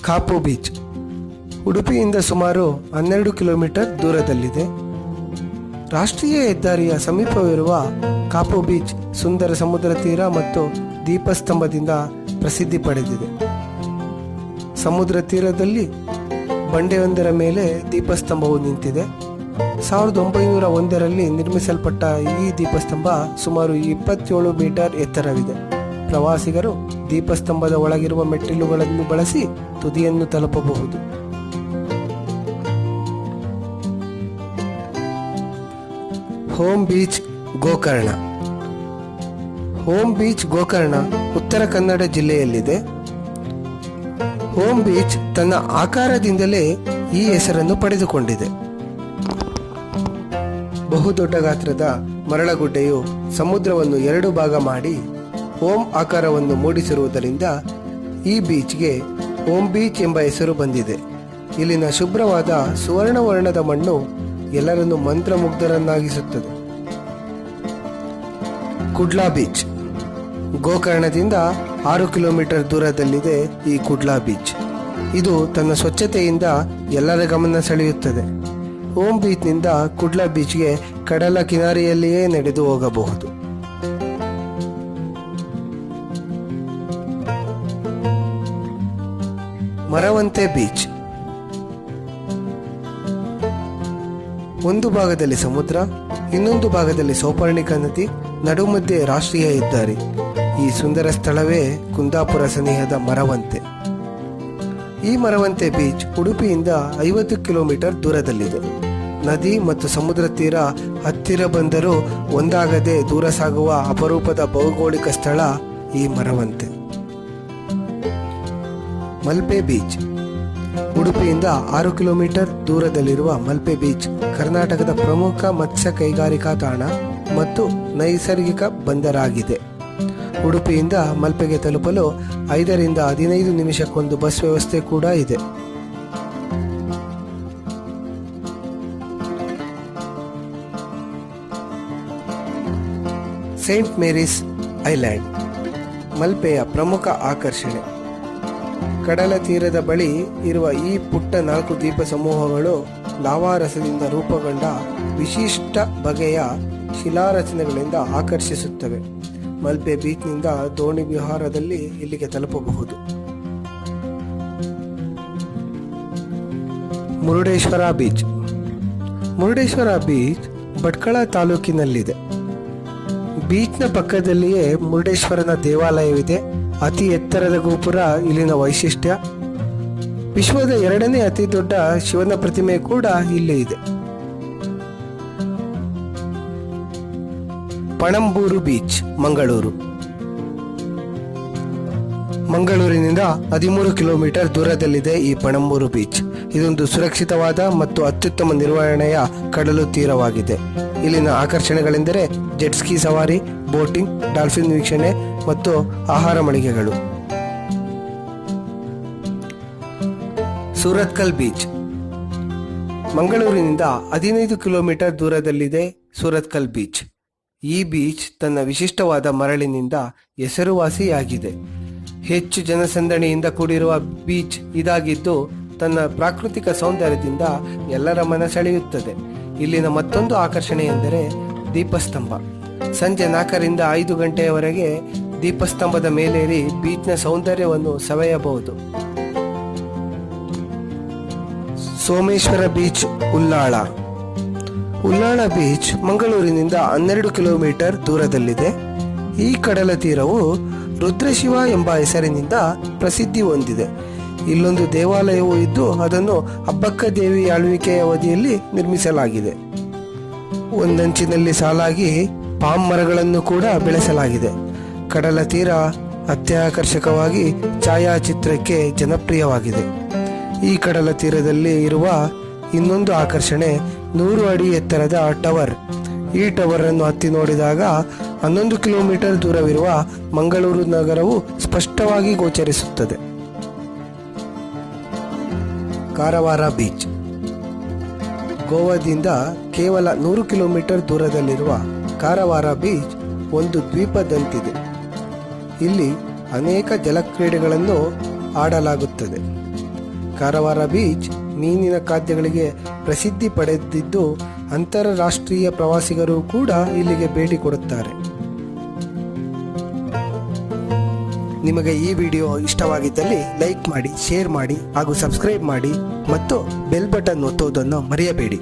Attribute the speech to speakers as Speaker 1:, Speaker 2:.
Speaker 1: Kapu beach ಉಡುಪಿಯಿಂದ ಸುಮಾರು 12 kilometre ದೂರದಲ್ಲಿದೆ. ರಾಷ್ಟ್ರೀಯ ಹೆದ್ದಾರಿಯ ಸಮೀಪವಿರುವ ಕಾಪು ಬೀಚ್ ಸುಂದರ ಸಮುದ್ರ ತೀರ ಮತ್ತು ದೀಪಸ್ತಂಭದಿಂದ ಪ್ರಸಿದ್ಧಿ ಪಡೆದಿದೆ. ಸಮುದ್ರ ತೀರದಲ್ಲಿ ಬಂಡೆಯೊಂದರ ಮೇಲೆ ದೀಪಸ್ತಂಭವು ನಿಂತಿದೆ. 1901ರಲ್ಲಿ ನಿರ್ಮಿಸಲ್ಪಟ್ಟ ಈ ದೀಪಸ್ತಂಭ ಸುಮಾರು 27 ಮೀಟರ್ ಎತ್ತರವಿದೆ. ಪ್ರವಾಸಿಗರು ದೀಪಸ್ತಂಭದ ಒಳಗಿರುವ ಮೆಟ್ಟಿಲುಗಳನ್ನು ಬಳಸಿ ತುದಿಯನ್ನು ತಲುಪಬಹುದು. Home beach Gokarna. Home beach Gokarna Uttara Kannada ಜಿಲ್ಲೆಯಲ್ಲಿದೆ. Home beach ತನ್ನ ಆಕಾರದಿಂದಲೇ ಈ ಹೆಸರನ್ನು ಪಡೆದುಕೊಂಡಿದೆ. ಬಹುದೊಡ್ಡ ಗಾತ್ರದ ಮರಳಗುಡ್ಡೆಯು ಸಮುದ್ರವನ್ನು 2 ಭಾಗ ಮಾಡಿ ಹೋಮ್ ಆಕಾರವನ್ನು ಮೂಡಿಸಿರುವುದರಿಂದ ಈ ಬೀಚ್ಗೆ ಹೋಮ್ ಬೀಚ್ ಎಂಬ ಹೆಸರು ಬಂದಿದೆ. ಇಲ್ಲಿನ ಶುಭ್ರವಾದ ಸುವರ್ಣವರ್ಣದ ಮಣ್ಣು ಎಲ್ಲರನ್ನು ಮಂತ್ರಮುಗ್ಧರನ್ನಾಗಿಸುತ್ತದೆ. ಕುಡ್ಲಾ ಬೀಚ್. ಗೋಕರ್ಣದಿಂದ 6 ಕಿಲೋಮೀಟರ್ ದೂರದಲ್ಲಿದೆ ಈ ಕುಡ್ಲಾ ಬೀಚ್. ಇದು ತನ್ನ ಸ್ವಚ್ಛತೆಯಿಂದ ಎಲ್ಲರ ಗಮನ ಸೆಳೆಯುತ್ತದೆ. ಹೋಮ್ ಬೀಚ್ನಿಂದ ಕುಡ್ಲಾ ಬೀಚ್ಗೆ ಕಡಲ ಕಿನಾರೆಯಲ್ಲಿಯೇ ನಡೆದು ಹೋಗಬಹುದು. ಮರವಂತೆ ಬೀಚ್. ಒಂದು ಭಾಗದಲ್ಲಿ ಸಮುದ್ರ, ಇನ್ನೊಂದು ಭಾಗದಲ್ಲಿ ಸೌಪರ್ಣಿಕ ನದಿ, ನಡುಮಧ್ಯೆ ರಾಷ್ಟ್ರೀಯ ಹೆದ್ದಾರಿ. ಈ ಸುಂದರ ಸ್ಥಳವೇ ಕುಂದಾಪುರ ಸನಿಹದ ಮರವಂತೆ. ಈ ಮರವಂತೆ ಬೀಚ್ ಉಡುಪಿಯಿಂದ 50 ಕಿಲೋಮೀಟರ್ ದೂರದಲ್ಲಿದೆ. ನದಿ ಮತ್ತು ಸಮುದ್ರ ತೀರ ಹತ್ತಿರ ಬಂದರೂ ಒಂದಾಗದೆ ದೂರ ಸಾಗುವ ಅಪರೂಪದ ಭೌಗೋಳಿಕ ಸ್ಥಳ ಈ ಮರವಂತೆ. ಮಲ್ಪೆ ಬೀಚ್. ಉಡುಪಿಯಿಂದ 6 ಕಿಲೋಮೀಟರ್ ದೂರದಲ್ಲಿರುವ ಮಲ್ಪೆ ಬೀಚ್ ಕರ್ನಾಟಕದ ಪ್ರಮುಖ ಮತ್ಸ್ಯ ಕೈಗಾರಿಕಾ ತಾಣ ಮತ್ತು ನೈಸರ್ಗಿಕ ಬಂದರಾಗಿದೆ. ಉಡುಪಿಯಿಂದ ಮಲ್ಪೆಗೆ ತಲುಪಲು 5 ರಿಂದ 15 ನಿಮಿಷಕ್ಕೊಂದು ಬಸ್ ವ್ಯವಸ್ಥೆ ಕೂಡ ಇದೆ. ಸೇಂಟ್ ಮೇರೀಸ್ ಐಲ್ಯಾಂಡ್ ಮಲ್ಪೆಯ ಪ್ರಮುಖ ಆಕರ್ಷಣೆ. ಕಡಲ ತೀರದ ಬಳಿ ಇರುವ ಈ ಪುಟ್ಟ 4 ದ್ವೀಪ ಸಮೂಹಗಳು ಲಾವಾರಸದಿಂದ ರೂಪುಗೊಂಡ ವಿಶಿಷ್ಟ ಬಗೆಯ ಶಿಲಾರಚನೆಗಳಿಂದ ಆಕರ್ಷಿಸುತ್ತವೆ. ಮಲ್ಪೆ ಬೀಚ್ನಿಂದ ದೋಣಿ ವಿಹಾರದಲ್ಲಿ ಇಲ್ಲಿಗೆ ತಲುಪಬಹುದು. ಮುರುಡೇಶ್ವರ ಬೀಚ್. ಮುರುಡೇಶ್ವರ ಬೀಚ್ ಭಟ್ಕಳ ತಾಲೂಕಿನಲ್ಲಿದೆ. ಬೀಚ್ನ ಪಕ್ಕದಲ್ಲಿಯೇ ಮುರುಡೇಶ್ವರನ ದೇವಾಲಯವಿದೆ. ಅತಿ ಎತ್ತರದ ಗೋಪುರ ಇಲ್ಲಿನ ವೈಶಿಷ್ಟ್ಯ. ವಿಶ್ವದ 2ನೇ ಅತಿ ದೊಡ್ಡ ಶಿವನ ಪ್ರತಿಮೆ ಕೂಡ ಇಲ್ಲಿ ಇದೆ. ಪಣಂಬೂರು ಬೀಚ್ ಮಂಗಳೂರು. ಮಂಗಳೂರಿನಿಂದ 13 ಕಿಲೋಮೀಟರ್ ದೂರದಲ್ಲಿದೆ ಈ ಪಣಂಬೂರು ಬೀಚ್. ಇದೊಂದು ಸುರಕ್ಷಿತವಾದ ಮತ್ತು ಅತ್ಯುತ್ತಮ ನಿರ್ವಹಣೆಯ ಕಡಲು ತೀರವಾಗಿದೆ. ಇಲ್ಲಿನ ಆಕರ್ಷಣೆಗಳೆಂದರೆ ಜೆಟ್ ಸ್ಕೀ ಸವಾರಿ, ಬೋಟಿಂಗ್, ಡಾಲ್ಫಿನ್ ವೀಕ್ಷಣೆ ಮತ್ತು ಆಹಾರ ಮಳಿಗೆಗಳು. ಸೂರತ್ಕಲ್ ಬೀಚ್. ಮಂಗಳೂರಿನಿಂದ 15 ಕಿಲೋಮೀಟರ್ ದೂರದಲ್ಲಿದೆ ಸೂರತ್ಕಲ್ ಬೀಚ್. ಈ ಬೀಚ್ ತನ್ನ ವಿಶಿಷ್ಟವಾದ ಮರಳಿನಿಂದ ಹೆಸರುವಾಸಿಯಾಗಿದೆ. ಹೆಚ್ಚು ಜನಸಂದಣಿಯಿಂದ ಕೂಡಿರುವ ಬೀಚ್ ಇದಾಗಿದ್ದು ತನ್ನ ಪ್ರಾಕೃತಿಕ ಸೌಂದರ್ಯದಿಂದ ಎಲ್ಲರ ಮನ ಸೆಳೆಯುತ್ತದೆ. ಇಲ್ಲಿನ ಮತ್ತೊಂದು ಆಕರ್ಷಣೆ ಎಂದರೆ ದೀಪಸ್ತಂಭ. ಸಂಜೆ 4 ರಿಂದ 5 ಗಂಟೆಯವರೆಗೆ ದೀಪಸ್ತಂಭದ ಮೇಲೇರಿ ಬೀಚ್ನ ಸೌಂದರ್ಯವನ್ನು ಸವಿಯಬಹುದು. ಸೋಮೇಶ್ವರ ಬೀಚ್ ಉಲ್ಲಾಳ. ಉಲ್ಲಾಳ ಬೀಚ್ ಮಂಗಳೂರಿನಿಂದ 12 ಕಿಲೋಮೀಟರ್ ದೂರದಲ್ಲಿದೆ. ಈ ಕಡಲ ತೀರವು ರುದ್ರಶಿವ ಎಂಬ ಹೆಸರಿನಿಂದ ಪ್ರಸಿದ್ಧಿ ಹೊಂದಿದೆ. ಇಲ್ಲೊಂದು ದೇವಾಲಯವೂ ಇದ್ದು ಅದನ್ನು ಅಬ್ಬಕ್ಕ ದೇವಿ ಆಳ್ವಿಕೆಯ ಅವಧಿಯಲ್ಲಿ ನಿರ್ಮಿಸಲಾಗಿದೆ. ಒಂದಂಚಿನಲ್ಲಿ ಸಾಲಾಗಿ ಪಾಮ್ ಮರಗಳನ್ನು ಕೂಡ ಬೆಳೆಸಲಾಗಿದೆ. ಕಡಲ ತೀರ ಅತ್ಯಾಕರ್ಷಕವಾಗಿ ಛಾಯಾಚಿತ್ರಕ್ಕೆ ಜನಪ್ರಿಯವಾಗಿದೆ. ಈ ಕಡಲ ತೀರದಲ್ಲಿ ಇರುವ ಇನ್ನೊಂದು ಆಕರ್ಷಣೆ 100 ಅಡಿ ಎತ್ತರದ ಟವರ್. ಈ ಟವರ್ ಅನ್ನು ಹತ್ತಿ ನೋಡಿದಾಗ 11 ಕಿಲೋಮೀಟರ್ ದೂರವಿರುವ ಮಂಗಳೂರು ನಗರವು ಸ್ಪಷ್ಟವಾಗಿ ಗೋಚರಿಸುತ್ತದೆ. ಕಾರವಾರ ಬೀಚ್. ಗೋವಾದಿಂದ ಕೇವಲ 100 ಕಿಲೋಮೀಟರ್ ದೂರದಲ್ಲಿರುವ ಕಾರವಾರ ಬೀಚ್ ಒಂದು ದ್ವೀಪದಂತಿದೆ. ಇಲ್ಲಿ ಅನೇಕ ಜಲಕ್ರೀಡೆಗಳನ್ನು ಆಡಲಾಗುತ್ತದೆ. ಕಾರವಾರ ಬೀಚ್ ಮೀನಿನ ಖಾದ್ಯಗಳಿಗೆ ಪ್ರಸಿದ್ಧಿ ಪಡೆದಿದ್ದು ಅಂತಾರಾಷ್ಟ್ರೀಯ ಪ್ರವಾಸಿಗರು ಕೂಡ ಇಲ್ಲಿಗೆ ಭೇಟಿ ಕೊಡುತ್ತಾರೆ. ನಿಮಗೆ ಈ ವಿಡಿಯೋ ಇಷ್ಟವಾಗಿದ್ದಲ್ಲಿ ಲೈಕ್ ಮಾಡಿ, ಶೇರ್ ಮಾಡಿ ಹಾಗೂ ಸಬ್ಸ್ಕ್ರೈಬ್ ಮಾಡಿ ಮತ್ತು ಬೆಲ್ ಬಟನ್ ಒತ್ತುವುದನ್ನು ಮರೆಯಬೇಡಿ.